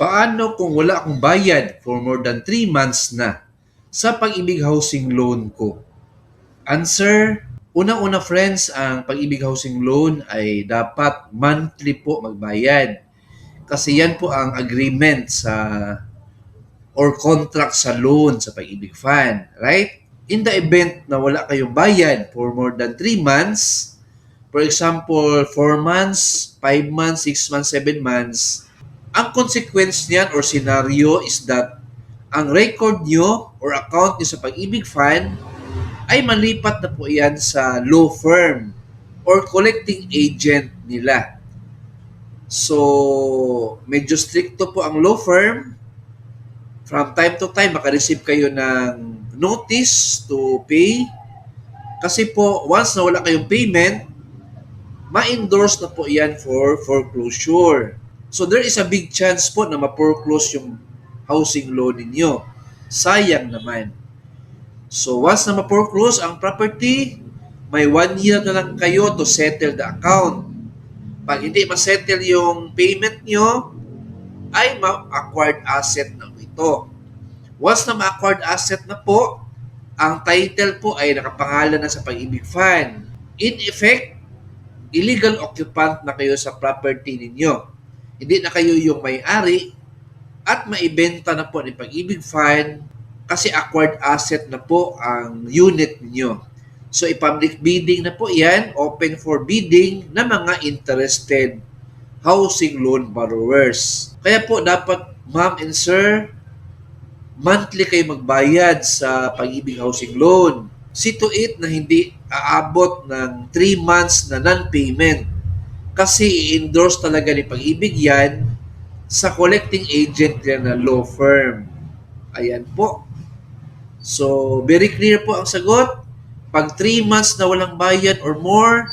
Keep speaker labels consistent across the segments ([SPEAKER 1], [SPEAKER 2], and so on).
[SPEAKER 1] Paano kung wala akong bayad for more than 3 months na sa Pag-ibig Housing Loan ko? Answer, unang-una friends, ang Pag-ibig Housing Loan ay dapat monthly po magbayad. Kasi yan po ang agreement sa or contract sa loan sa Pag-ibig Fund, right? In the event na wala kayong bayad for more than 3 months, for example, 4 months, 5 months, 6 months, 7 months, ang consequence niyan or scenario is that ang record nyo or account nyo sa Pag-ibig Fund ay malipat na po yan sa law firm or collecting agent nila. So, medyo stricto po ang law firm. From time to time, makareceive kayo ng notice to pay. Kasi po, once na wala kayong payment, ma-endorse na po yan for foreclosure. So there is a big chance po na ma-foreclose yung housing loan ninyo. Sayang naman. So once na ma-foreclose ang property, may 1 year na lang kayo to settle the account. Pag hindi ma-settle yung payment nyo, ay ma-acquired asset na ito. Once na ma-acquired asset na po, ang title po ay nakapangalan na sa Pag-ibig Fund. In effect, illegal occupant na kayo sa property ninyo. Hindi na kayo yung may-ari at maibenta na po ng Pag-ibig Fund kasi acquired asset na po ang unit ninyo. So, i-public bidding na po yan, open for bidding na mga interested housing loan borrowers. Kaya po dapat, ma'am and sir, monthly kayo magbayad sa Pag-ibig Housing Loan. See to it na hindi aabot ng 3 months na non-payment. Kasi i-endorse talaga ni Pag-ibig yan sa collecting agent yan na law firm. Ayan po. So, very clear po ang sagot. Pag 3 months na walang bayad or more,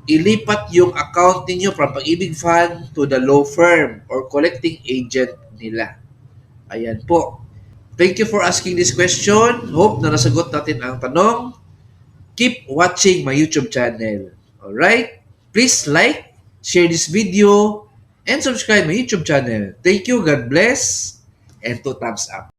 [SPEAKER 1] ilipat yung account ninyo from Pag-ibig Fund to the law firm or collecting agent nila. Ayan po. Thank you for asking this question. Hope na nasagot natin ang tanong. Keep watching my YouTube channel. Alright? Please like, share this video, and subscribe my YouTube channel. Thank you, God bless, and 2 thumbs up.